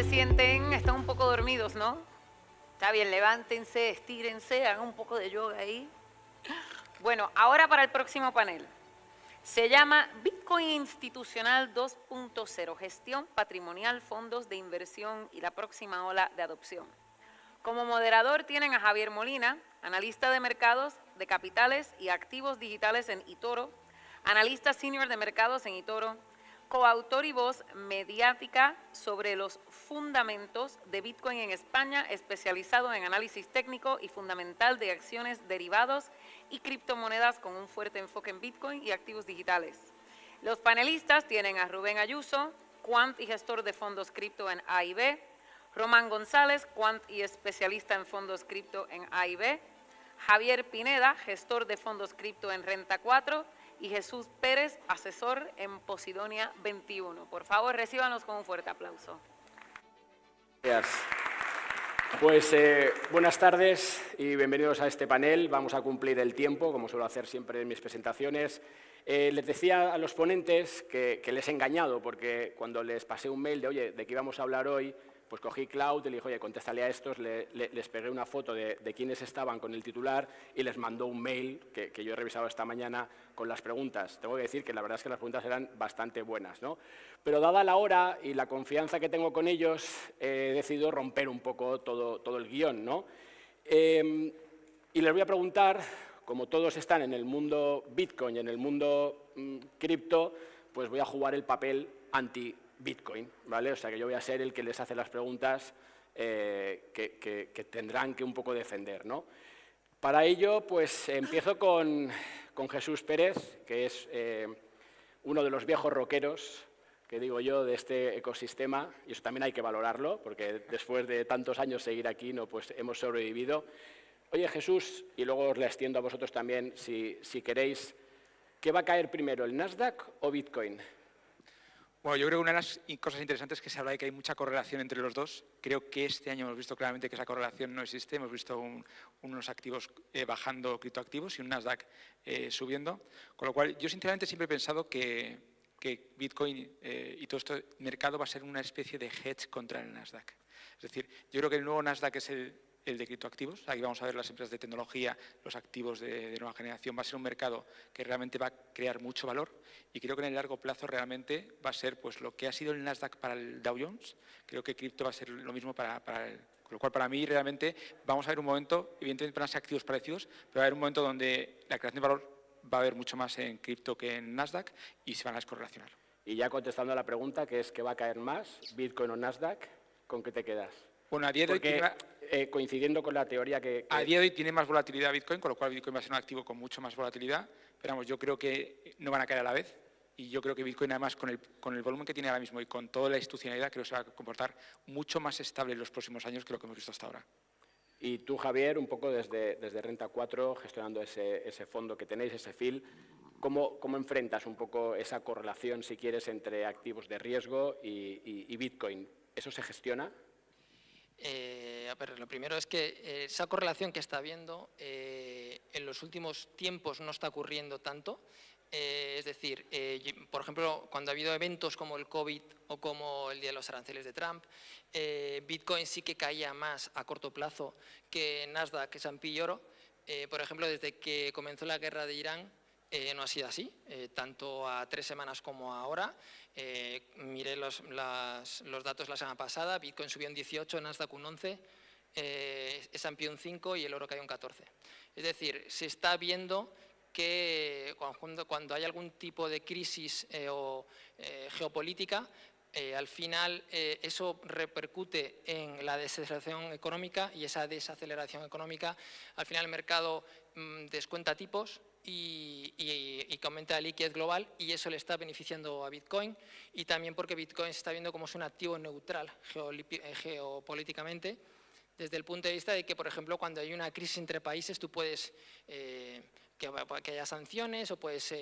se sienten? Están un poco dormidos, ¿no? Está bien, levántense, estírense, hagan un poco de yoga ahí. Bueno, ahora para el próximo panel. Se llama Bitcoin Institucional 2.0, Gestión Patrimonial, Fondos de Inversión y la próxima ola de adopción. Como moderador tienen a Javier Molina, analista de mercados de capitales y activos digitales en eToro, analista senior de mercados en eToro, coautor y voz mediática sobre los fundamentos de Bitcoin en España, especializado en análisis técnico y fundamental de acciones, derivados y criptomonedas con un fuerte enfoque en Bitcoin y activos digitales. Los panelistas tienen a Rubén Ayuso, quant y gestor de fondos cripto en AIB, Román González, quant y especialista en fondos cripto en AIB, Javier Pineda, gestor de fondos cripto en Renta 4, y Jesús Pérez, asesor en Posidonia 21. Por favor, recíbanos con un fuerte aplauso. Gracias. Pues buenas tardes y bienvenidos a este panel. Vamos a cumplir el tiempo, como suelo hacer siempre en mis presentaciones. Les decía a los ponentes que les he engañado, porque cuando les pasé un mail de, oye, ¿de qué íbamos a hablar hoy?, pues cogí Cloud y le dije, oye, contéstale a estos, les pegué una foto de quiénes estaban con el titular y les mandó un mail que yo he revisado esta mañana con las preguntas. Tengo que decir que la verdad es que las preguntas eran bastante buenas, ¿no? Pero dada la hora y la confianza que tengo con ellos, he decidido romper un poco todo el guión, ¿no? Y les voy a preguntar, como todos están en el mundo Bitcoin y en el mundo cripto, pues voy a jugar el papel anti-Bitcoin, ¿vale? O sea, que yo voy a ser el que les hace las preguntas que tendrán que un poco defender, ¿no? Para ello, pues empiezo con Jesús Pérez, que es uno de los viejos rockeros, que digo yo, de este ecosistema, y eso también hay que valorarlo, porque después de tantos años seguir aquí, no, pues hemos sobrevivido. Oye, Jesús, y luego os la extiendo a vosotros también, si queréis, ¿qué va a caer primero, el Nasdaq o Bitcoin? Bueno, yo creo que una de las cosas interesantes es que se habla de que hay mucha correlación entre los dos. Creo que este año hemos visto claramente que esa correlación no existe. Hemos visto unos activos bajando criptoactivos y un Nasdaq subiendo. Con lo cual, yo sinceramente siempre he pensado que Bitcoin y todo este mercado va a ser una especie de hedge contra el Nasdaq. Es decir, yo creo que el nuevo Nasdaq es el de criptoactivos. Aquí vamos a ver las empresas de tecnología, los activos de nueva generación. Va a ser un mercado que realmente va a crear mucho valor y creo que en el largo plazo realmente va a ser pues lo que ha sido el Nasdaq para el Dow Jones. Creo que cripto va a ser lo mismo para el. Con lo cual, para mí, realmente vamos a ver un momento, evidentemente van a ser activos parecidos, pero va a haber un momento donde la creación de valor va a haber mucho más en cripto que en Nasdaq y se van a descorrelacionar. Y ya contestando a la pregunta, que es ¿qué va a caer más, Bitcoin o Nasdaq? ¿Con qué te quedas? Bueno, a día de hoy coincidiendo con la teoría que... A día de hoy tiene más volatilidad Bitcoin, con lo cual Bitcoin va a ser un activo con mucho más volatilidad, pero vamos, yo creo que no van a caer a la vez y yo creo que Bitcoin además con el volumen que tiene ahora mismo y con toda la institucionalidad creo que se va a comportar mucho más estable en los próximos años que lo que hemos visto hasta ahora. Y tú, Javier, un poco desde Renta 4, gestionando ese fondo que tenéis, ese FIL, ¿cómo enfrentas un poco esa correlación, si quieres, entre activos de riesgo y Bitcoin? ¿Eso se gestiona? A ver, lo primero es que esa correlación que está habiendo en los últimos tiempos no está ocurriendo tanto. Es decir, por ejemplo, cuando ha habido eventos como el COVID o como el día de los aranceles de Trump, Bitcoin sí que caía más a corto plazo que Nasdaq, que S&P y oro. Por ejemplo, desde que comenzó la guerra de Irán, no ha sido así, tanto a 3 semanas como ahora. Miré los datos la semana pasada, Bitcoin subió un 18, Nasdaq un 11, S&P un 5 y el oro cayó un 14. Es decir, se está viendo que cuando hay algún tipo de crisis geopolítica, al final eso repercute en la desaceleración económica y esa desaceleración económica, al final el mercado descuenta tipos y que aumenta la liquidez global y eso le está beneficiando a Bitcoin y también porque Bitcoin se está viendo como es un activo neutral geopolíticamente desde el punto de vista de que, por ejemplo, cuando hay una crisis entre países tú puedes que haya sanciones o puedes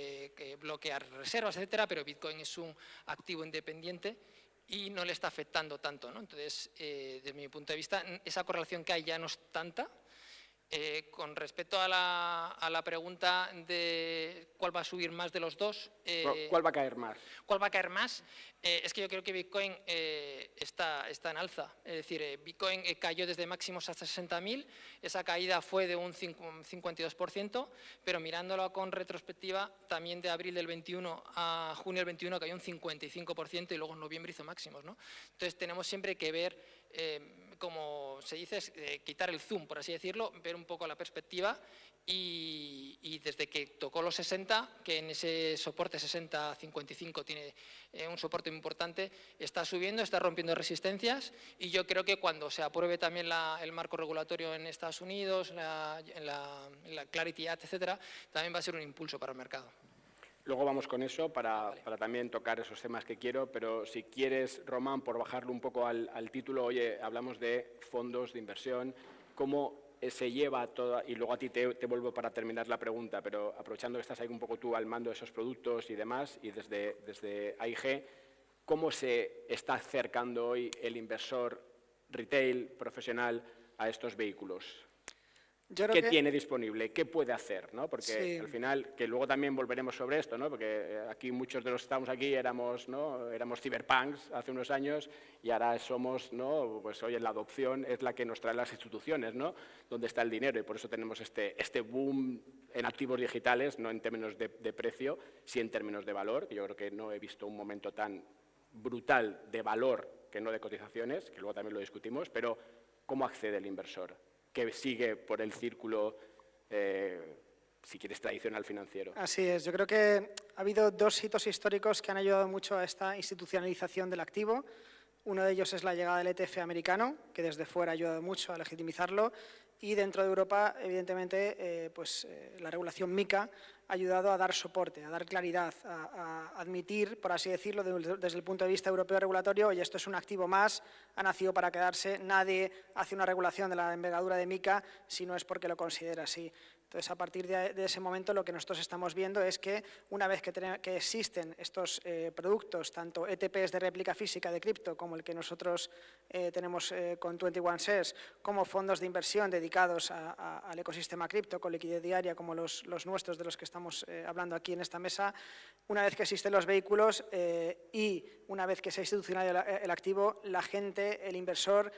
bloquear reservas, etcétera, pero Bitcoin es un activo independiente y no le está afectando tanto, ¿no? Entonces, desde mi punto de vista, esa correlación que hay ya no es tanta. Con respecto a la pregunta de cuál va a subir más de los dos… ¿Cuál va a caer más? ¿Cuál va a caer más? Es que yo creo que Bitcoin está en alza. Es decir, Bitcoin cayó desde máximos hasta 60.000, esa caída fue de un 52%, pero mirándolo con retrospectiva, también de abril del 21 a junio del 21 cayó un 55% y luego en noviembre hizo máximos, ¿no? Entonces tenemos siempre que ver, como se dice, quitar el zoom, por así decirlo, ver un poco la perspectiva y desde que tocó los 60, que en ese soporte 60-55 tiene un soporte importante, está subiendo, está rompiendo resistencias y yo creo que cuando se apruebe también el marco regulatorio en Estados Unidos, la Clarity Act, etcétera, también va a ser un impulso para el mercado. Luego vamos con eso para también tocar esos temas que quiero, pero si quieres, Román, por bajarlo un poco al título, oye, hablamos de fondos de inversión, cómo se lleva toda, y luego a ti te vuelvo para terminar la pregunta, pero aprovechando que estás ahí un poco tú al mando de esos productos y demás, y desde AIG, ¿cómo se está acercando hoy el inversor retail, profesional, a estos vehículos? ¿Qué tiene disponible? ¿Qué puede hacer? ¿No? Porque sí, al final, que luego también volveremos sobre esto, ¿no? Porque aquí muchos de los que estamos aquí éramos, ¿no? Éramos cyberpunks hace unos años y ahora somos, ¿no? Pues hoy en la adopción es la que nos trae las instituciones, ¿no? Donde está el dinero y por eso tenemos este boom en activos digitales, no en términos de precio, sí en términos de valor, que yo creo que no he visto un momento tan brutal de valor que no de cotizaciones, que luego también lo discutimos, pero ¿cómo accede el inversor? Que sigue por el círculo, si quieres, tradicional financiero. Así es. Yo creo que ha habido dos hitos históricos que han ayudado mucho a esta institucionalización del activo. Uno de ellos es la llegada del ETF americano, que desde fuera ha ayudado mucho a legitimizarlo. Y dentro de Europa, evidentemente, la regulación MiCA ha ayudado a dar soporte, a dar claridad, a admitir, por así decirlo, desde el punto de vista europeo regulatorio, oye, esto es un activo más, ha nacido para quedarse, nadie hace una regulación de la envergadura de MiCA si no es porque lo considera así. Entonces, a partir de ese momento, lo que nosotros estamos viendo es que una vez que existen estos productos, tanto ETPs de réplica física de cripto, como el que nosotros tenemos con 21 Shares, como fondos de inversión dedicados al ecosistema cripto, con liquidez diaria, como los nuestros de los que estamos hablando aquí en esta mesa, una vez que existen los vehículos y una vez que se ha institucionalizado el activo, la gente, el inversor,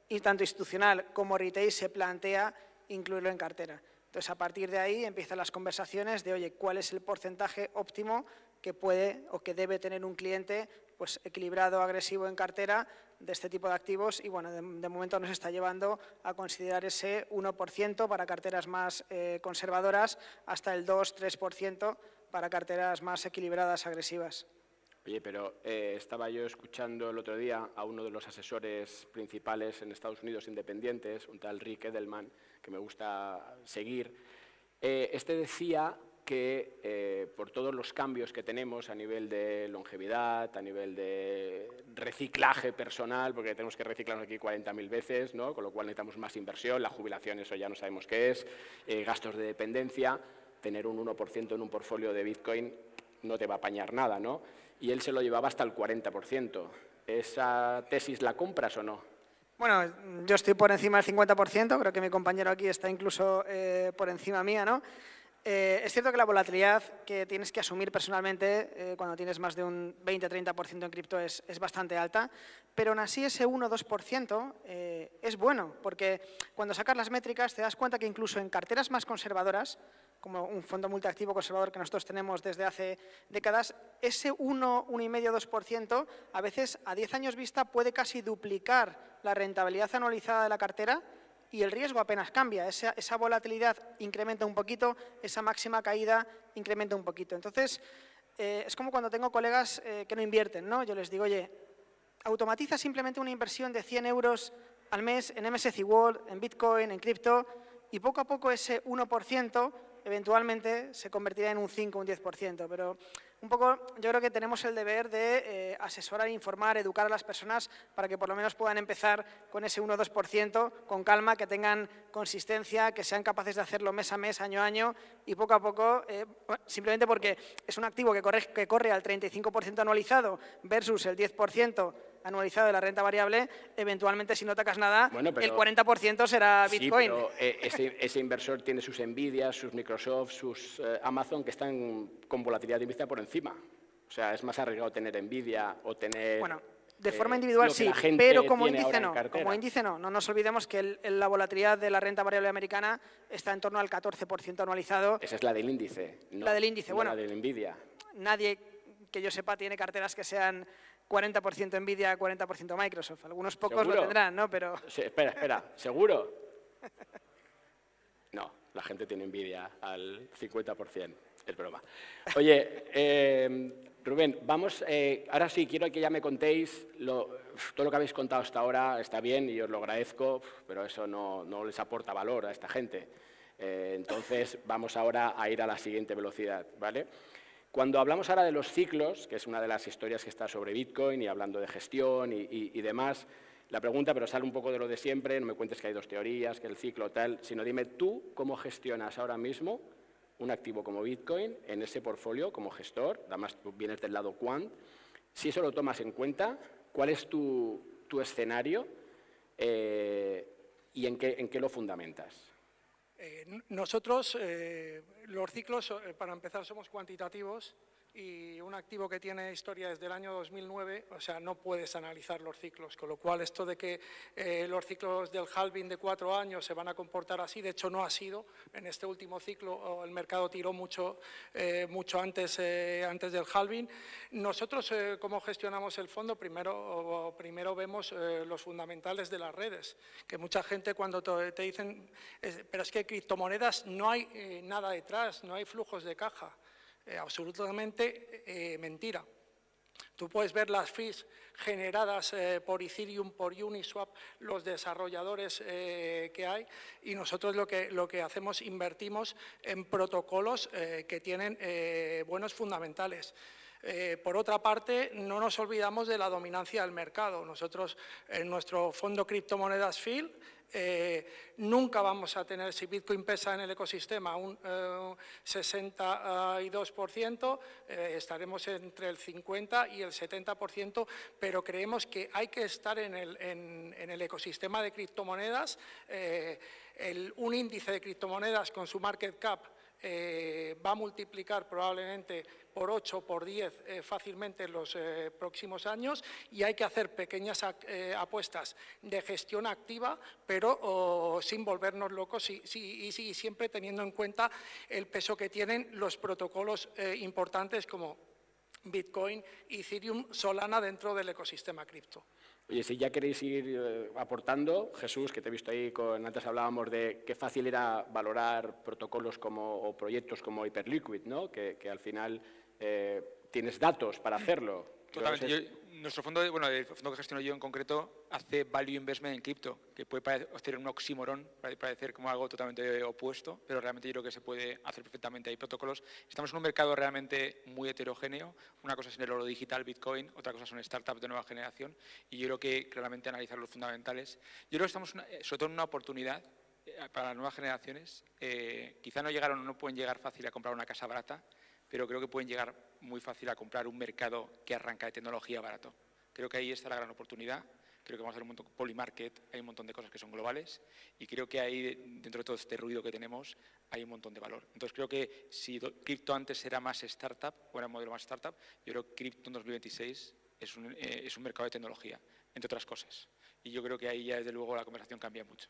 y tanto institucional como retail, se plantea incluirlo en cartera. Entonces, a partir de ahí empiezan las conversaciones de, oye, ¿cuál es el porcentaje óptimo que puede o que debe tener un cliente pues, equilibrado, agresivo en cartera de este tipo de activos? Y bueno, de momento nos está llevando a considerar ese 1% para carteras más conservadoras hasta el 2-3% para carteras más equilibradas, agresivas. Oye, pero estaba yo escuchando el otro día a uno de los asesores principales en Estados Unidos independientes, un tal Rick Edelman, que me gusta seguir. Este decía que por todos los cambios que tenemos a nivel de longevidad, a nivel de reciclaje personal, porque tenemos que reciclarnos aquí 40.000 veces, ¿no? Con lo cual necesitamos más inversión, la jubilación, eso ya no sabemos qué es, gastos de dependencia, tener un 1% en un portfolio de Bitcoin no te va a apañar nada, ¿no? Y él se lo llevaba hasta el 40%. ¿Esa tesis la compras o no? Bueno, yo estoy por encima del 50%, creo que mi compañero aquí está incluso por encima mía, ¿no? Es cierto que la volatilidad que tienes que asumir personalmente cuando tienes más de un 20-30% en cripto es bastante alta, pero aún así ese 1-2% es bueno, porque cuando sacas las métricas te das cuenta que incluso en carteras más conservadoras, como un fondo multiactivo conservador que nosotros tenemos desde hace décadas, ese 1-1,5-2% a veces a 10 años vista puede casi duplicar la rentabilidad anualizada de la cartera y el riesgo apenas cambia. Esa volatilidad incrementa un poquito, esa máxima caída incrementa un poquito. Entonces, es como cuando tengo colegas que no invierten, ¿no? Yo les digo, oye, automatiza simplemente una inversión de 100 euros al mes en MSCI World, en Bitcoin, en cripto, y poco a poco ese 1% eventualmente se convertirá en un 5 o un 10%, pero un poco yo creo que tenemos el deber de asesorar, informar, educar a las personas para que por lo menos puedan empezar con ese 1 o 2% con calma, que tengan consistencia, que sean capaces de hacerlo mes a mes, año a año y poco a poco, simplemente porque es un activo que corre al 35% anualizado versus el 10% anualizado de la renta variable, eventualmente si no tocas nada, Bueno, pero- el 40% será Sí, Bitcoin. pero ese inversor tiene sus Nvidia, sus Microsoft, sus Amazon, que están con volatilidad de Nvidia por encima. O sea, es más arriesgado tener Nvidia o tener... Bueno, de forma individual lo que sí, la gente pero como tiene índice ahora en no. cartera. Como índice no. No nos olvidemos que la volatilidad de la renta variable americana está en torno al 14% anualizado. Esa es la del índice. No, La del índice, no bueno. la del Nvidia. Nadie que yo sepa tiene carteras que sean 40% Nvidia, 40% Microsoft. Algunos pocos ¿Seguro? lo tendrán, ¿no? Pero Sí, espera, ¿seguro? No, la gente tiene envidia al 50%, es broma. Oye, Rubén, vamos, ahora sí, quiero que ya me contéis todo lo que habéis contado hasta ahora, está bien y os lo agradezco, pero eso no les aporta valor a esta gente. Entonces, vamos ahora a ir a la siguiente velocidad, ¿vale? Cuando hablamos ahora de los ciclos, que es una de las historias que está sobre Bitcoin y hablando de gestión y demás, la pregunta, pero sale un poco de lo de siempre, no me cuentes que hay dos teorías, que el ciclo tal, sino dime tú cómo gestionas ahora mismo un activo como Bitcoin en ese portfolio como gestor, además tú vienes del lado quant, si eso lo tomas en cuenta, cuál es tu escenario y en qué lo fundamentas. Nosotros, los ciclos, para empezar, somos cuantitativos y un activo que tiene historia desde el año 2009, o sea, no puedes analizar los ciclos, con lo cual esto de que los ciclos del halving de 4 años se van a comportar así, de hecho no ha sido. En este último ciclo el mercado tiró mucho antes del halving. Nosotros, ¿cómo gestionamos el fondo? Primero vemos los fundamentales de las redes, que mucha gente cuando te dicen, pero es que criptomonedas no hay nada detrás, no hay flujos de caja. Absolutamente mentira. Tú puedes ver las fees generadas por Ethereum, por Uniswap, los desarrolladores que hay, y nosotros lo que hacemos, invertimos en protocolos que tienen buenos fundamentales. Por otra parte, no nos olvidamos de la dominancia del mercado. Nosotros, en nuestro fondo criptomonedas FIL, nunca vamos a tener, si Bitcoin pesa en el ecosistema un 62%, estaremos entre el 50 y el 70%, pero creemos que hay que estar en el ecosistema de criptomonedas. Un índice de criptomonedas con su market cap va a multiplicar probablemente por 8, por 10 fácilmente en los próximos años, y hay que hacer pequeñas apuestas de gestión activa, pero sin volvernos locos y siempre teniendo en cuenta el peso que tienen los protocolos importantes como Bitcoin, Ethereum, Solana dentro del ecosistema cripto. Oye, si ya queréis ir aportando, Jesús, que te he visto ahí, antes hablábamos de qué fácil era valorar protocolos o proyectos como Hyperliquid, ¿no? Que al final tienes datos para hacerlo. Totalmente. Nuestro fondo, el fondo que gestiono yo en concreto, hace value investment en cripto, que puede parecer un oxímoron, puede parecer como algo totalmente opuesto, pero realmente yo creo que se puede hacer perfectamente. Hay protocolos. Estamos en un mercado realmente muy heterogéneo. Una cosa es en el oro digital, Bitcoin, otra cosa son startups de nueva generación, y yo creo que claramente analizar los fundamentales. Yo creo que estamos sobre todo en una oportunidad para las nuevas generaciones. Quizá no pueden llegar fácil a comprar una casa barata, pero creo que pueden llegar muy fácil a comprar un mercado que arranca de tecnología barato. Creo que ahí está la gran oportunidad. Creo que vamos a hacer un montón de polymarket, hay un montón de cosas que son globales, y creo que ahí, dentro de todo este ruido que tenemos, hay un montón de valor. Entonces creo que si cripto antes era más startup, o era un modelo más startup, yo creo que cripto en 2026 es un mercado de tecnología, entre otras cosas. Y yo creo que ahí ya desde luego la conversación cambia mucho.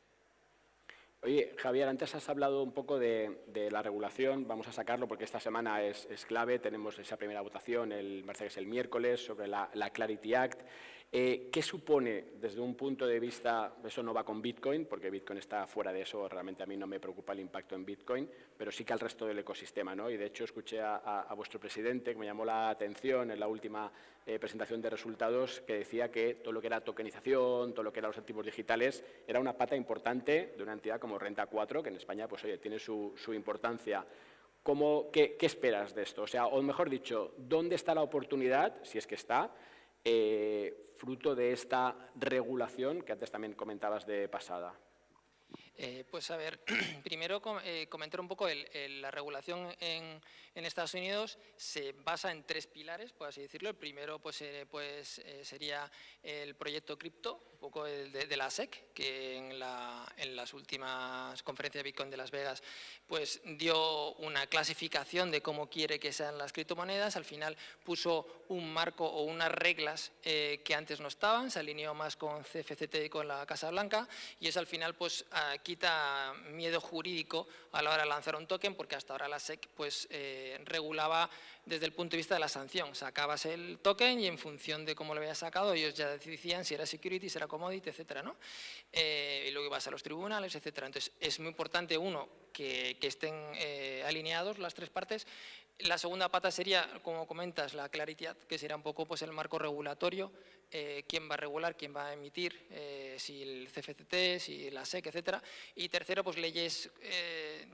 Oye, Javier, antes has hablado un poco de la regulación, vamos a sacarlo porque esta semana es clave, tenemos esa primera votación, me parece que es el miércoles, sobre la Clarity Act. ¿Qué supone desde un punto de vista, eso no va con Bitcoin, porque Bitcoin está fuera de eso, realmente a mí no me preocupa el impacto en Bitcoin, pero sí que al resto del ecosistema, ¿no? Y de hecho escuché a vuestro presidente, que me llamó la atención en la última presentación de resultados, que decía que todo lo que era tokenización, todo lo que eran los activos digitales, era una pata importante de una entidad como Renta 4, que en España pues, oye, tiene su importancia. ¿Qué esperas de esto? O sea, o mejor dicho, ¿dónde está la oportunidad, si es que está, fruto de esta regulación que antes también comentabas de pasada? Pues a ver, primero comentar un poco la regulación en Estados Unidos se basa en 3 pilares, por así decirlo. El primero sería el proyecto cripto, un poco de la SEC, que en las últimas conferencias de Bitcoin de Las Vegas pues dio una clasificación de cómo quiere que sean las criptomonedas. Al final puso un marco o unas reglas que antes no estaban, se alineó más con CFTC y con la Casa Blanca, y eso al final pues quita miedo jurídico a la hora de lanzar un token, porque hasta ahora la SEC pues regulaba desde el punto de vista de la sanción. Sacabas el token y en función de cómo lo habías sacado ellos ya decidían si era security, si era commodity, etcétera, ¿no? Y luego ibas a los tribunales, etcétera. Entonces es muy importante, uno, que estén alineados las 3 partes. La segunda pata sería, como comentas, la Clarity Act, que sería un poco pues, el marco regulatorio, quién va a regular, quién va a emitir, si el CFTC, si la SEC, etcétera. Y tercero, pues leyes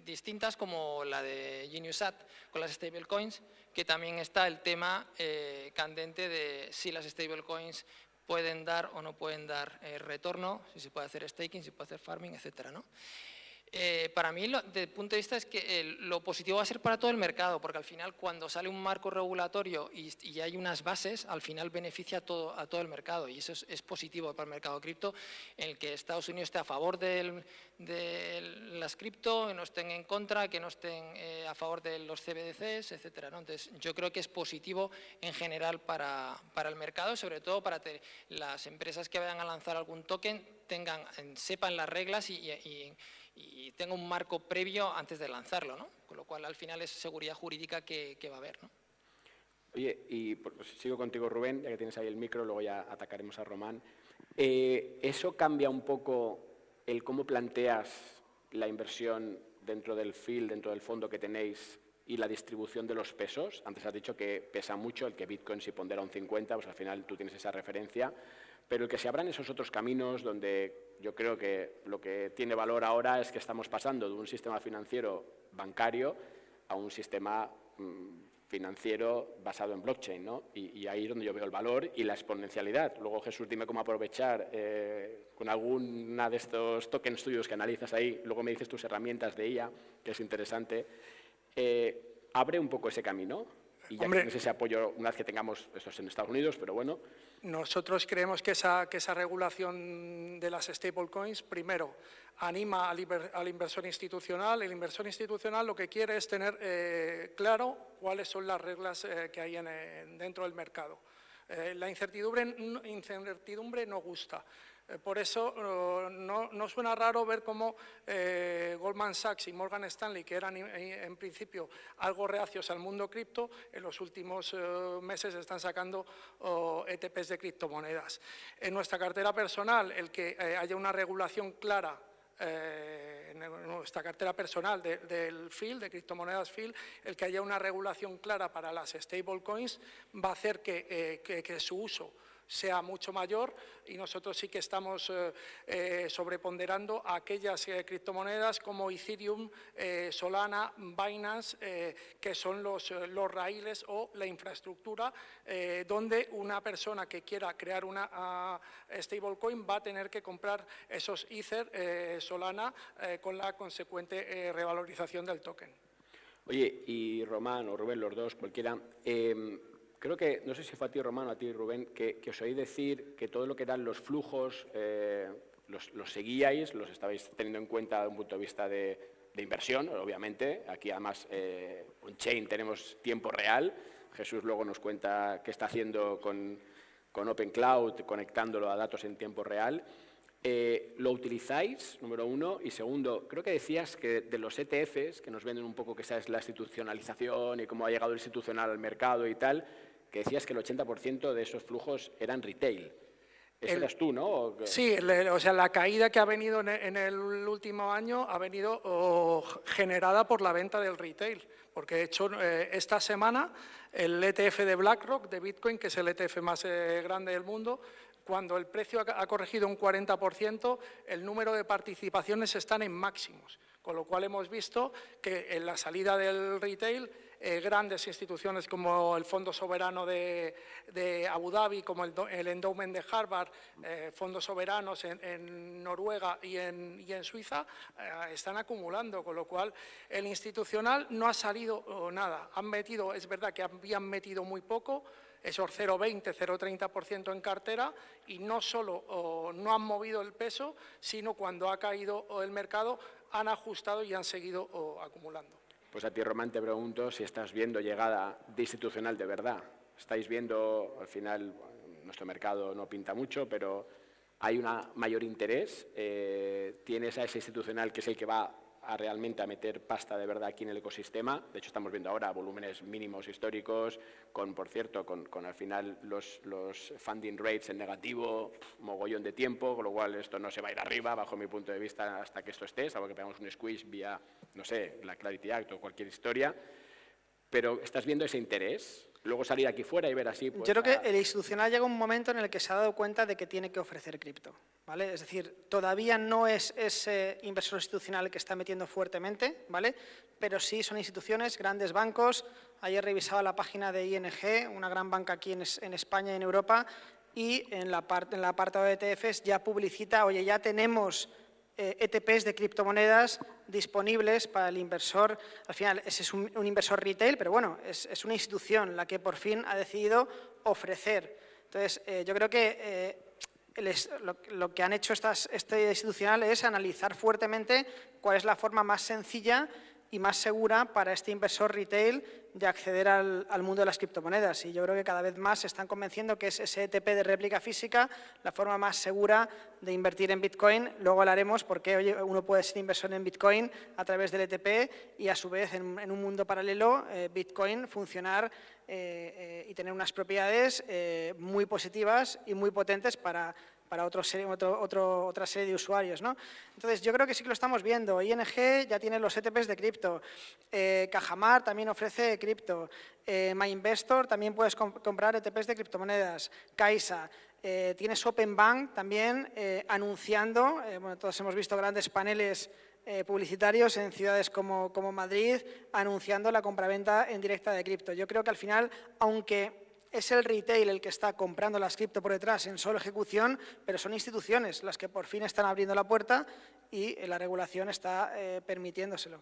distintas como la de Genius Act con las stablecoins, que también está el tema candente de si las stablecoins pueden dar o no pueden dar retorno, si se puede hacer staking, si se puede hacer farming, etcétera, ¿no? Para mí, desde el punto de vista, es que lo positivo va a ser para todo el mercado, porque al final, cuando sale un marco regulatorio y hay unas bases, al final beneficia a todo el mercado, y eso es positivo para el mercado cripto, en el que Estados Unidos esté a favor de las cripto, que no estén en contra, que no estén a favor de los CBDCs, etcétera, ¿no? Entonces, yo creo que es positivo en general para el mercado, sobre todo para las empresas que vayan a lanzar algún token sepan las reglas y tenga un marco previo antes de lanzarlo, ¿no? Con lo cual, al final, es seguridad jurídica que va a haber, ¿no? Oye, y pues, sigo contigo, Rubén, ya que tienes ahí el micro, luego ya atacaremos a Román. ¿Eso cambia un poco el cómo planteas la inversión dentro del field, dentro del fondo que tenéis, y la distribución de los pesos? Antes has dicho que pesa mucho, el que Bitcoin si pondera un 50, pues al final tú tienes esa referencia, pero el que se abran esos otros caminos donde yo creo que lo que tiene valor ahora es que estamos pasando de un sistema financiero bancario a un sistema financiero basado en blockchain, ¿no? Y ahí es donde yo veo el valor y la exponencialidad. Luego, Jesús, dime cómo aprovechar con alguna de estos tokens tuyos que analizas ahí, luego me dices tus herramientas de IA, que es interesante. Abre un poco ese camino y ya tienes ese apoyo una vez que tengamos estos en Estados Unidos, pero bueno. Nosotros creemos que esa regulación de las stablecoins, primero, anima al inversor institucional. El inversor institucional lo que quiere es tener claro cuáles son las reglas que hay dentro del mercado. La incertidumbre no gusta. Por eso no suena raro ver cómo Goldman Sachs y Morgan Stanley, que eran en principio algo reacios al mundo cripto, en los últimos meses están sacando ETPs de criptomonedas. En nuestra cartera personal, el que haya una regulación clara en nuestra cartera personal del field, de criptomonedas field, el que haya una regulación clara para las stablecoins va a hacer que su uso sea mucho mayor, y nosotros sí que estamos sobreponderando a aquellas criptomonedas como Ethereum, Solana, Binance, que son los raíles o la infraestructura donde una persona que quiera crear una stablecoin va a tener que comprar esos Ether, Solana, con la consecuente revalorización del token. Oye, y Román o Rubén, los dos, cualquiera, creo que, no sé si fue a ti, Román, o a ti, Rubén, que os oí decir que todo lo que eran los flujos los seguíais, los estabais teniendo en cuenta desde un punto de vista de inversión, obviamente. Aquí, además, on-chain tenemos tiempo real. Jesús luego nos cuenta qué está haciendo con Open Cloud, conectándolo a datos en tiempo real. ¿Lo utilizáis, número uno? Y segundo, creo que decías que de los ETFs, que nos venden un poco que esa es la institucionalización y cómo ha llegado el institucional al mercado y tal, que decías que el 80% de esos flujos eran retail. ¿Eso eras tú, no? Sí, o sea, la caída que ha venido en el último año ha venido generada por la venta del retail, porque de hecho esta semana el ETF de BlackRock, de Bitcoin, que es el ETF más grande del mundo, cuando el precio ha corregido un 40%, el número de participaciones están en máximos, con lo cual hemos visto que en la salida del retail grandes instituciones como el Fondo Soberano de Abu Dhabi, como el Endowment de Harvard, fondos soberanos en Noruega y en Suiza, están acumulando, con lo cual el institucional no ha salido nada. Es verdad que habían metido muy poco, esos 0,20, 0,30% en cartera, y no solo no han movido el peso, sino cuando ha caído el mercado han ajustado y han seguido acumulando. Pues a ti, Román, te pregunto si estás viendo llegada de institucional de verdad. Estáis viendo, al final, nuestro mercado no pinta mucho, pero hay un mayor interés. Tienes a ese institucional que es el que va realmente a meter pasta de verdad aquí en el ecosistema. De hecho, estamos viendo ahora volúmenes mínimos históricos, por cierto, con al final los funding rates en negativo, mogollón de tiempo, con lo cual esto no se va a ir arriba, bajo mi punto de vista, hasta que esto esté, salvo que pegamos un squeeze vía, no sé, la Clarity Act o cualquier historia. Pero ¿estás viendo ese interés? Luego salir aquí fuera y ver así. Pues, yo creo que el institucional llega un momento en el que se ha dado cuenta de que tiene que ofrecer cripto, ¿vale? Es decir, todavía no es ese inversor institucional que está metiendo fuertemente, ¿vale? Pero sí son instituciones, grandes bancos. Ayer revisaba la página de ING, una gran banca aquí en España y en Europa, y en el apartado de ETFs ya publicita, oye, ya tenemos ETPs de criptomonedas disponibles para el inversor. Al final, ese es un inversor retail, pero bueno, es una institución la que por fin ha decidido ofrecer. Entonces, yo creo que lo que han hecho este institucional es analizar fuertemente cuál es la forma más sencilla y más segura para este inversor retail de acceder al mundo de las criptomonedas. Y yo creo que cada vez más se están convenciendo que es ese ETP de réplica física la forma más segura de invertir en Bitcoin. Luego hablaremos por qué uno puede ser inversor en Bitcoin a través del ETP y a su vez en un mundo paralelo Bitcoin funcionar y tener unas propiedades muy positivas y muy potentes para otra serie de usuarios, ¿no? Entonces, yo creo que sí que lo estamos viendo. ING ya tiene los ETPs de cripto. Cajamar también ofrece cripto. MyInvestor también puedes comprar ETPs de criptomonedas. Caixa. Tienes Openbank también anunciando, bueno, todos hemos visto grandes paneles publicitarios en ciudades como Madrid, anunciando la compraventa en directa de cripto. Yo creo que al final, aunque es el retail el que está comprando las cripto por detrás en solo ejecución, pero son instituciones las que por fin están abriendo la puerta y la regulación está permitiéndoselo.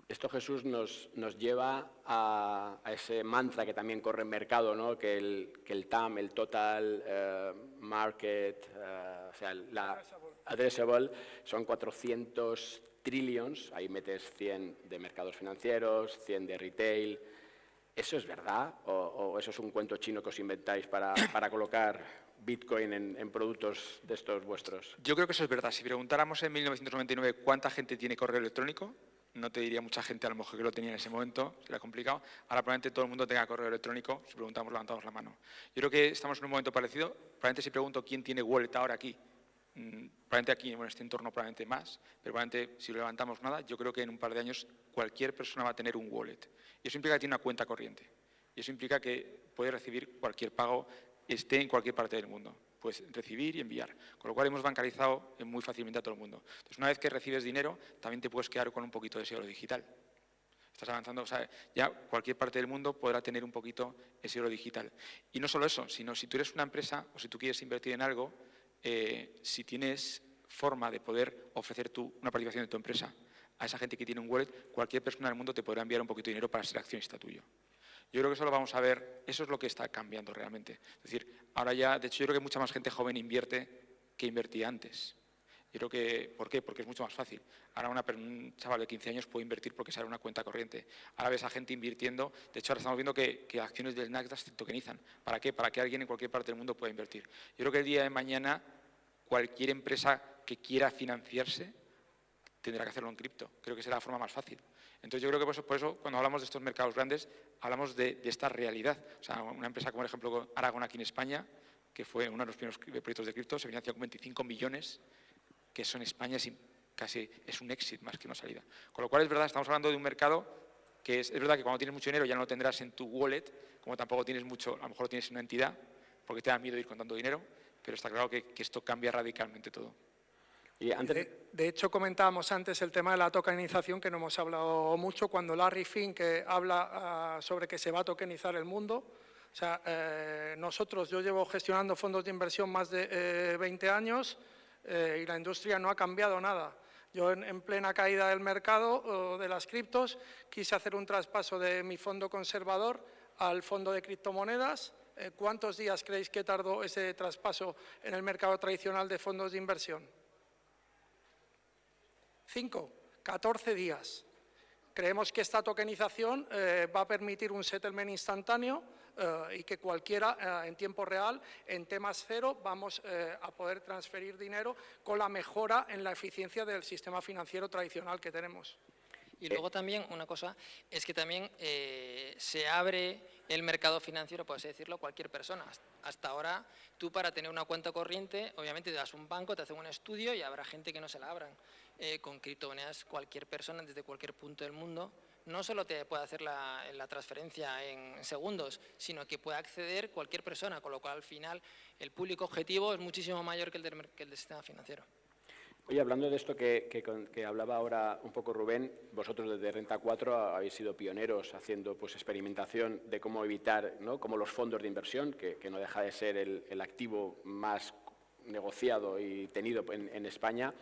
Esto, Jesús, nos lleva a ese mantra que también corre en mercado, ¿no? que el TAM, el Total Market, o sea, la addressable, son 400 trillions, ahí metes 100 de mercados financieros, 100 de retail. ¿Eso es verdad o eso es un cuento chino que os inventáis para colocar Bitcoin en productos de estos vuestros? Yo creo que eso es verdad. Si preguntáramos en 1999 cuánta gente tiene correo electrónico, no te diría mucha gente a lo mejor que lo tenía en ese momento, sería complicado. Ahora probablemente todo el mundo tenga correo electrónico, si preguntamos levantamos la mano. Yo creo que estamos en un momento parecido. Probablemente si pregunto quién tiene wallet ahora aquí, probablemente aquí, en este entorno probablemente más, pero probablemente si lo levantamos nada, yo creo que en un par de años cualquier persona va a tener un wallet. Y eso implica que tiene una cuenta corriente. Y eso implica que puede recibir cualquier pago, esté en cualquier parte del mundo. Puedes recibir y enviar. Con lo cual hemos bancarizado muy fácilmente a todo el mundo. Entonces, una vez que recibes dinero, también te puedes quedar con un poquito de ese euro digital. Estás avanzando, o sea, ya cualquier parte del mundo podrá tener un poquito ese euro digital. Y no solo eso, sino si tú eres una empresa o si tú quieres invertir en algo, si tienes forma de poder ofrecer una participación de tu empresa a esa gente que tiene un wallet, cualquier persona del mundo te podrá enviar un poquito de dinero para ser accionista tuyo. Yo creo que eso lo vamos a ver, eso es lo que está cambiando realmente. Es decir, ahora ya, de hecho, yo creo que mucha más gente joven invierte que invertía antes. Yo creo que, ¿por qué? Porque es mucho más fácil. Ahora un chaval de 15 años puede invertir porque sale una cuenta corriente. Ahora ves a gente invirtiendo, de hecho ahora estamos viendo que acciones del Nasdaq se tokenizan. ¿Para qué? Para que alguien en cualquier parte del mundo pueda invertir. Yo creo que el día de mañana cualquier empresa que quiera financiarse tendrá que hacerlo en cripto. Creo que será la forma más fácil. Entonces yo creo que por eso cuando hablamos de estos mercados grandes, hablamos de esta realidad. O sea, una empresa como, por ejemplo, Aragón aquí en España, que fue uno de los primeros proyectos de cripto, se financia con 25 millones, que eso en España casi es un exit más que una salida. Con lo cual es verdad, estamos hablando de un mercado que es verdad que cuando tienes mucho dinero ya no lo tendrás en tu wallet, como tampoco tienes mucho, a lo mejor lo tienes en una entidad, porque te da miedo ir con tanto dinero, pero está claro que esto cambia radicalmente todo. Y antes... De hecho, comentábamos antes el tema de la tokenización, que no hemos hablado mucho, cuando Larry Fink habla sobre que se va a tokenizar el mundo. O sea, yo llevo gestionando fondos de inversión más de 20 años y la industria no ha cambiado nada. Yo en plena caída del mercado de las criptos quise hacer un traspaso de mi fondo conservador al fondo de criptomonedas. ¿Cuántos días creéis que tardó ese traspaso en el mercado tradicional de fondos de inversión? 5, 14 días. Creemos que esta tokenización va a permitir un settlement instantáneo y que cualquiera en tiempo real, en temas cero, vamos a poder transferir dinero con la mejora en la eficiencia del sistema financiero tradicional que tenemos. Y luego también una cosa es que también se abre el mercado financiero, por así decirlo, a cualquier persona. Hasta ahora, tú para tener una cuenta corriente, obviamente te das un banco, te hacen un estudio y habrá gente que no se la abran. Con criptomonedas, cualquier persona desde cualquier punto del mundo no solo te puede hacer la transferencia en segundos, sino que puede acceder cualquier persona, con lo cual al final el público objetivo es muchísimo mayor que el del sistema financiero. Oye, hablando de esto que hablaba ahora un poco Rubén, vosotros desde Renta 4 habéis sido pioneros haciendo pues, experimentación de cómo evitar, ¿no?, cómo los fondos de inversión, que no deja de ser el activo más negociado y tenido en España,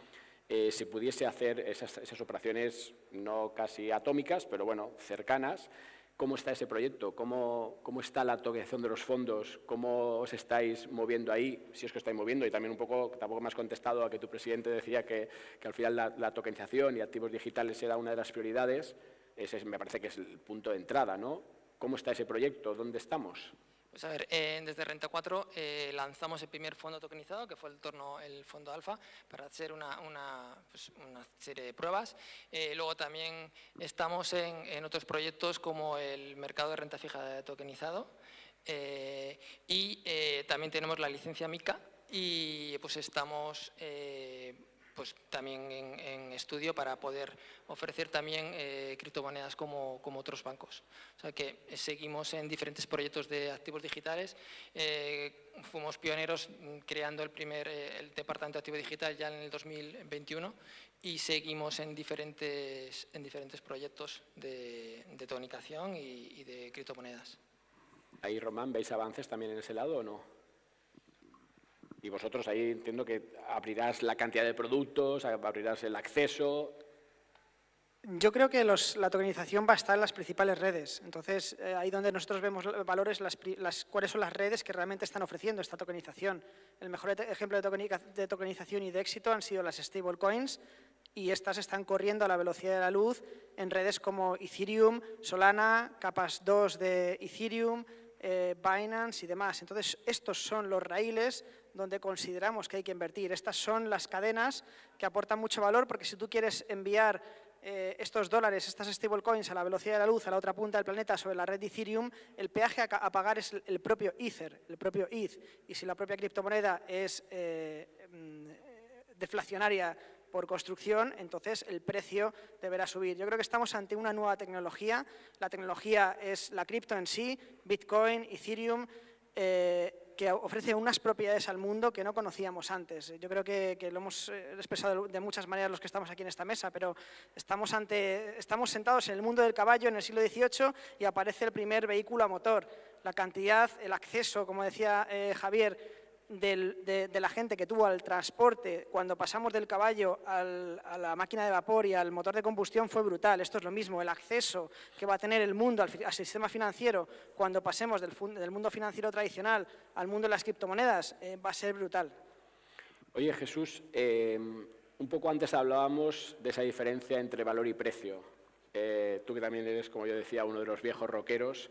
se pudiese hacer esas operaciones no casi atómicas, pero bueno, cercanas. ¿Cómo está ese proyecto? ¿Cómo está la tokenización de los fondos? ¿Cómo os estáis moviendo ahí? Si es que os estáis moviendo. Y también un poco, tampoco me has contestado a que tu presidente decía que al final la tokenización y activos digitales era una de las prioridades. Ese me parece que es el punto de entrada, ¿no? ¿Cómo está ese proyecto? ¿Dónde estamos? Pues a ver, desde Renta 4 lanzamos el primer fondo tokenizado, que fue el fondo Alfa, para hacer una serie de pruebas. Luego también estamos en otros proyectos como el mercado de renta fija tokenizado y también tenemos la licencia MiCA y pues estamos pues también en estudio para poder ofrecer también criptomonedas como otros bancos. O sea que seguimos en diferentes proyectos de activos digitales. Fuimos pioneros creando el departamento de activos digitales ya en el 2021 y seguimos en diferentes proyectos de tokenización y de criptomonedas. Ahí, Román, ¿veis avances también en ese lado o no? Y vosotros ahí entiendo que abrirás la cantidad de productos, abrirás el acceso. Yo creo que la tokenización va a estar en las principales redes. Entonces, ahí donde nosotros vemos valores, cuáles son las redes que realmente están ofreciendo esta tokenización. El mejor ejemplo de tokenización y de éxito han sido las stablecoins y estas están corriendo a la velocidad de la luz en redes como Ethereum, Solana, capas 2 de Ethereum, Binance y demás. Entonces, estos son los raíles donde consideramos que hay que invertir. Estas son las cadenas que aportan mucho valor porque si tú quieres enviar estos dólares, estas stablecoins a la velocidad de la luz a la otra punta del planeta sobre la red de Ethereum, el peaje a pagar es el propio Ether, el propio ETH. Y si la propia criptomoneda es deflacionaria por construcción, entonces el precio deberá subir. Yo creo que estamos ante una nueva tecnología. La tecnología es la cripto en sí, Bitcoin, Ethereum, que ofrece unas propiedades al mundo que no conocíamos antes. Yo creo que lo hemos expresado de muchas maneras los que estamos aquí en esta mesa, pero estamos sentados en el mundo del caballo en el siglo XVIII y aparece el primer vehículo a motor. La cantidad, el acceso, como decía Javier, de la gente que tuvo al transporte cuando pasamos del caballo a la máquina de vapor y al motor de combustión fue brutal. Esto es lo mismo, el acceso que va a tener el mundo al sistema financiero cuando pasemos del mundo financiero tradicional al mundo de las criptomonedas va a ser brutal. Oye, Jesús, un poco antes hablábamos de esa diferencia entre valor y precio. Tú que también eres, como yo decía, uno de los viejos rockeros,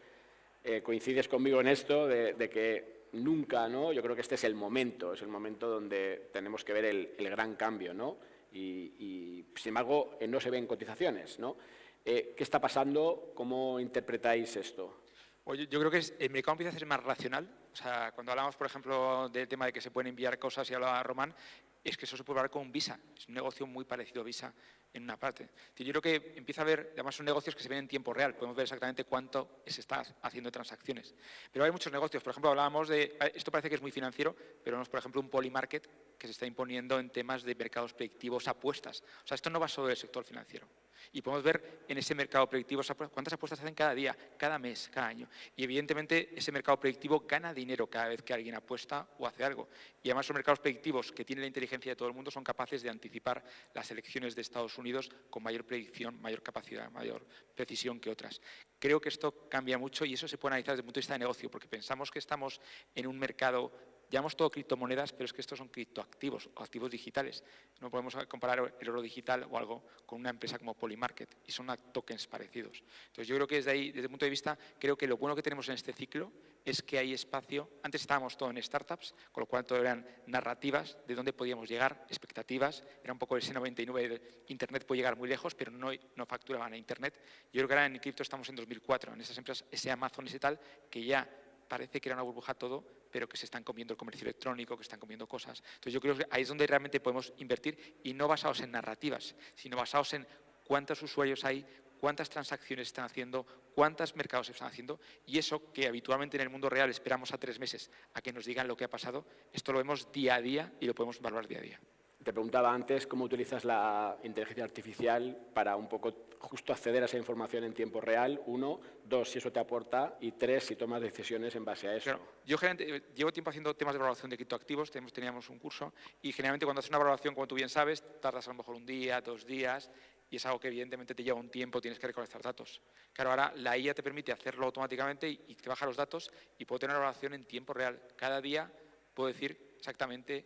coincides conmigo en esto de que nunca, ¿no? Yo creo que este es el momento donde tenemos que ver el gran cambio, ¿no? Y sin embargo, no se ven cotizaciones, ¿no? ¿Qué está pasando? ¿Cómo interpretáis esto? Oye, yo creo que el mercado empieza a ser más racional. O sea, cuando hablamos, por ejemplo, del tema de que se pueden enviar cosas, y hablaba Román, es que eso se puede hablar con Visa. Es un negocio muy parecido a Visa en una parte. Yo creo que empieza a haber, además son negocios que se ven en tiempo real. Podemos ver exactamente cuánto se está haciendo de transacciones. Pero hay muchos negocios. Por ejemplo, hablábamos de, esto parece que es muy financiero, pero no es, por ejemplo, un Polymarket que se está imponiendo en temas de mercados predictivos, apuestas. O sea, esto no va solo del sector financiero. Y podemos ver en ese mercado predictivo cuántas apuestas hacen cada día, cada mes, cada año. Y evidentemente ese mercado predictivo gana dinero cada vez que alguien apuesta o hace algo. Y además son mercados predictivos que tienen la inteligencia de todo el mundo, son capaces de anticipar las elecciones de Estados Unidos con mayor predicción, mayor capacidad, mayor precisión que otras. Creo que esto cambia mucho y eso se puede analizar desde el punto de vista de negocio, porque pensamos que estamos en un mercado, llamamos todo criptomonedas, pero es que estos son criptoactivos o activos digitales. No podemos comparar el oro digital o algo con una empresa como Polymarket y son tokens parecidos. Entonces yo creo que desde ahí, desde el punto de vista, creo que lo bueno que tenemos en este ciclo es que hay espacio. Antes estábamos todo en startups, con lo cual todo eran narrativas de dónde podíamos llegar, expectativas. Era un poco ese 99 de Internet puede llegar muy lejos, pero no facturaban a Internet. Yo creo que ahora en cripto estamos en 2004, en esas empresas, ese Amazon, ese tal, que ya parece que era una burbuja todo, pero que se están comiendo el comercio electrónico, que están comiendo cosas. Entonces yo creo que ahí es donde realmente podemos invertir y no basados en narrativas, sino basados en cuántos usuarios hay, cuántas transacciones están haciendo, cuántos mercados se están haciendo y eso que habitualmente en el mundo real esperamos a 3 meses a que nos digan lo que ha pasado, esto lo vemos día a día y lo podemos evaluar día a día. Te preguntaba antes cómo utilizas la inteligencia artificial para un poco justo acceder a esa información en tiempo real. 1, 2, si eso te aporta, y 3, si tomas decisiones en base a eso. Claro, yo generalmente llevo tiempo haciendo temas de evaluación de criptoactivos, teníamos un curso, y generalmente cuando haces una evaluación, como tú bien sabes, tardas a lo mejor 1 día, 2 días, y es algo que evidentemente te lleva un tiempo, tienes que recolectar datos. Claro, ahora la IA te permite hacerlo automáticamente y te baja los datos y puedo tener una evaluación en tiempo real. Cada día puedo decir exactamente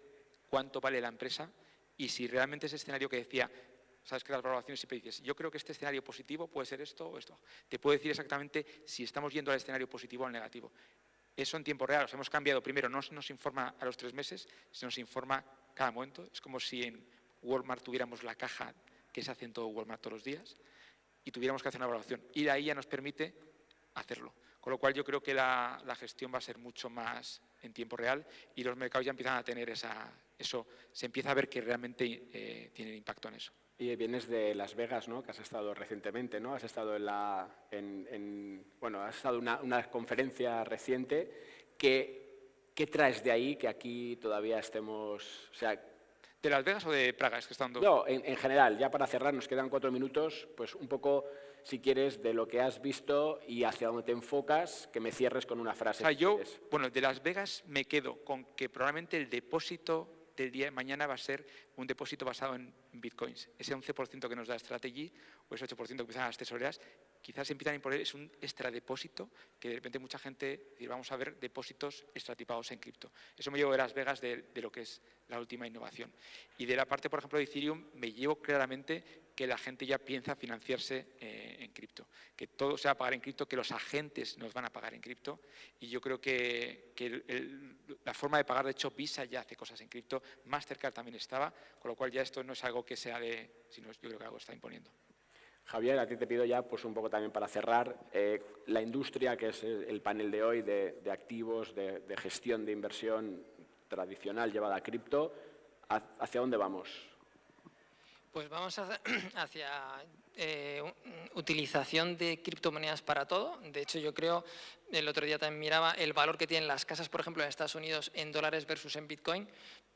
cuánto vale la empresa y si realmente ese escenario que decía, sabes que las valoraciones siempre dices, yo creo que este escenario positivo puede ser esto o esto. Te puedo decir exactamente si estamos yendo al escenario positivo o al negativo. Eso en tiempo real, hemos cambiado. Primero, no nos informa a los 3 meses, se nos informa cada momento. Es como si en Walmart tuviéramos la caja que se hace en todo Walmart todos los días y tuviéramos que hacer una evaluación. Y de ahí ya nos permite hacerlo. Con lo cual yo creo que la gestión va a ser mucho más en tiempo real y los mercados ya empiezan a tener eso, se empieza a ver que realmente tienen impacto en eso. Y vienes de Las Vegas, ¿no? Que has estado recientemente, ¿no? Has estado has estado en una conferencia reciente. ¿Qué traes de ahí que aquí todavía estemos? O sea, ¿De Las Vegas o de Praga? Es que están no, en general, ya para cerrar, nos quedan 4 minutos, pues un poco, si quieres, de lo que has visto y hacia dónde te enfocas, que me cierres con una frase. O sea, bueno, de Las Vegas me quedo con que probablemente el depósito del día de mañana va a ser un depósito basado en bitcoins. Ese 11% que nos da Strategy o ese 8% que empiezan las tesoreras, quizás empiezan a imponer, es un extra depósito que de repente mucha gente dice, vamos a ver depósitos extratipados en cripto. Eso me llevo de Las Vegas de lo que es la última innovación. Y de la parte, por ejemplo, de Ethereum, me llevo claramente que la gente ya piensa financiarse en cripto, que todo se va a pagar en cripto, que los agentes nos van a pagar en cripto y yo creo que la forma de pagar, de hecho Visa ya hace cosas en cripto, Mastercard también estaba, con lo cual ya esto no es algo que sea sino yo creo que algo está imponiendo. Javier, a ti te pido ya pues un poco también para cerrar, la industria, que es el panel de hoy, de activos, de gestión de inversión tradicional llevada a cripto, ¿hacia dónde vamos? Pues vamos hacia utilización de criptomonedas para todo. De hecho, yo creo, el otro día también miraba el valor que tienen las casas, por ejemplo, en Estados Unidos en dólares versus en Bitcoin,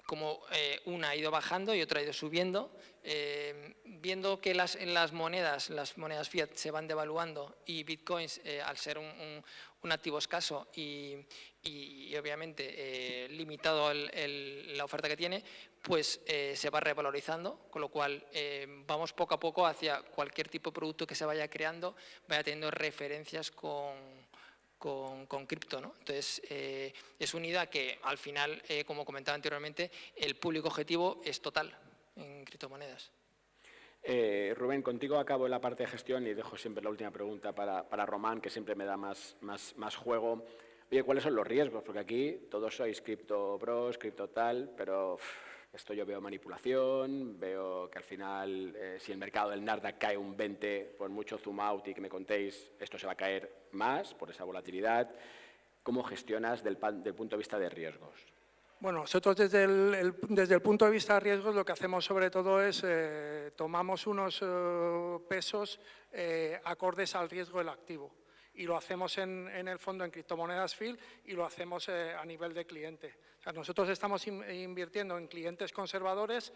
como una ha ido bajando y otra ha ido subiendo, viendo que las monedas fiat se van devaluando y Bitcoins, al ser un activo escaso y obviamente limitado la oferta que tiene, pues se va revalorizando, con lo cual vamos poco a poco hacia cualquier tipo de producto que se vaya creando, vaya teniendo referencias con cripto, ¿no? Entonces, es una idea que al final, como comentaba anteriormente, el público objetivo es total en criptomonedas. Rubén, contigo acabo la parte de gestión y dejo siempre la última pregunta para Román, que siempre me da más juego. Oye, ¿cuáles son los riesgos? Porque aquí todos sois cripto bros, cripto tal, pero esto yo veo manipulación, veo que al final, si el mercado del Nasdaq cae un 20, por mucho zoom out y que me contéis, esto se va a caer más por esa volatilidad. ¿Cómo gestionas del punto de vista de riesgos? Bueno, nosotros desde el punto de vista de riesgos lo que hacemos sobre todo es tomamos unos pesos acordes al riesgo del activo. Y lo hacemos en el fondo en criptomonedas FIL y lo hacemos a nivel de cliente. O sea, nosotros estamos invirtiendo en clientes conservadores.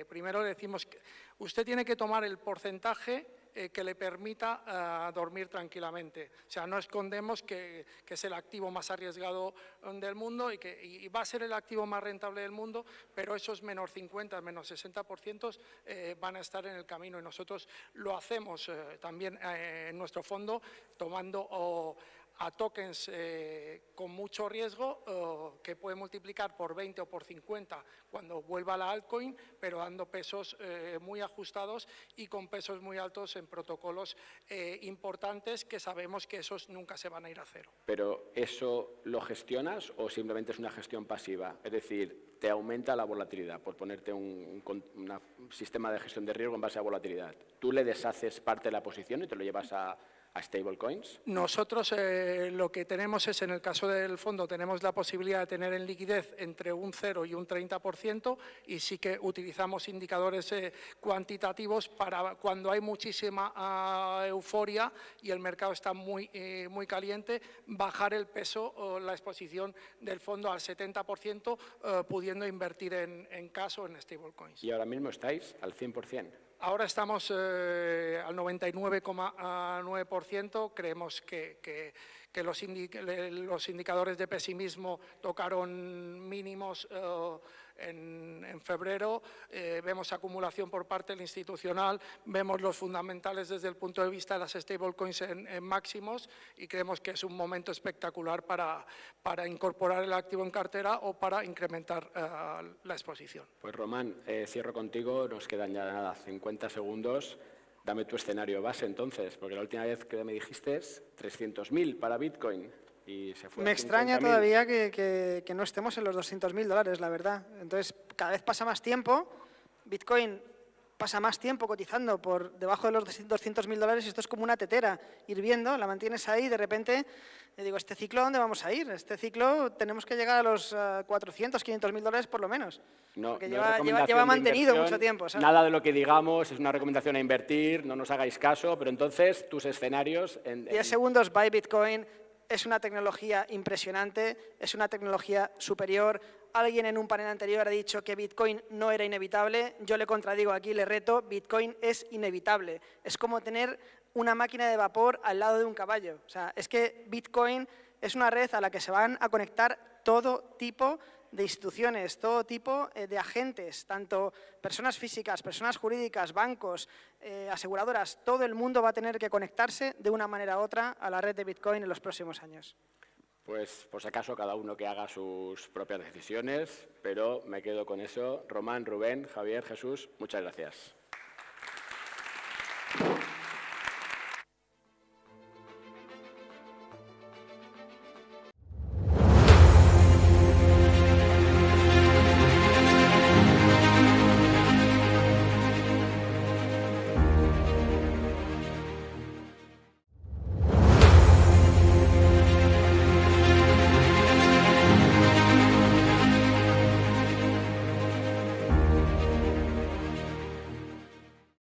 Primero le decimos que usted tiene que tomar el porcentaje que le permita dormir tranquilamente. O sea, no escondemos que es el activo más arriesgado del mundo y va a ser el activo más rentable del mundo, pero esos menos 50, menos 60% van a estar en el camino y nosotros lo hacemos también en nuestro fondo tomando a tokens con mucho riesgo que puede multiplicar por 20 o por 50 cuando vuelva la altcoin, pero dando pesos muy ajustados y con pesos muy altos en protocolos importantes que sabemos que esos nunca se van a ir a cero. ¿Pero eso lo gestionas o simplemente es una gestión pasiva? Es decir, te aumenta la volatilidad por ponerte un sistema de gestión de riesgo en base a volatilidad. ¿Tú le deshaces parte de la posición y te lo llevas a stablecoins? Nosotros lo que tenemos es, en el caso del fondo, tenemos la posibilidad de tener en liquidez entre un 0 y un 30% y sí que utilizamos indicadores cuantitativos para cuando hay muchísima euforia y el mercado está muy caliente, bajar el peso o la exposición del fondo al 70%, pudiendo invertir en cash o en stablecoins. ¿Y ahora mismo estáis al 100%? Ahora estamos al 99,9%. Creemos que los indicadores de pesimismo tocaron mínimos en febrero. Vemos acumulación por parte del institucional, vemos los fundamentales desde el punto de vista de las stablecoins en máximos y creemos que es un momento espectacular para incorporar el activo en cartera o para incrementar la exposición. Pues Román, cierro contigo, nos quedan ya nada, 50 segundos. Dame tu escenario base entonces, porque la última vez que me dijiste es 300.000 para Bitcoin y se fue. Me a extraña 50.000. todavía que no estemos en los $200.000, la verdad. Entonces, cada vez pasa más tiempo, Bitcoin pasa más tiempo cotizando por debajo de los $200.000 y esto es como una tetera hirviendo, la mantienes ahí y de repente, digo, ¿este ciclo dónde vamos a ir? Este ciclo tenemos que llegar a los $400.000, $500.000 por lo menos. No, porque no es recomendación lleva de mantenido inversión, mucho tiempo, ¿sabes? Nada de lo que digamos es una recomendación a invertir, no nos hagáis caso, pero entonces tus escenarios... 10 segundos, buy Bitcoin, es una tecnología impresionante, es una tecnología superior. Alguien en un panel anterior ha dicho que Bitcoin no era inevitable, yo le contradigo aquí, le reto, Bitcoin es inevitable. Es como tener una máquina de vapor al lado de un caballo. O sea, es que Bitcoin es una red a la que se van a conectar todo tipo de instituciones, todo tipo de agentes, tanto personas físicas, personas jurídicas, bancos, aseguradoras, todo el mundo va a tener que conectarse de una manera u otra a la red de Bitcoin en los próximos años. Pues, por si acaso, cada uno que haga sus propias decisiones, pero me quedo con eso. Román, Rubén, Javier, Jesús, muchas gracias.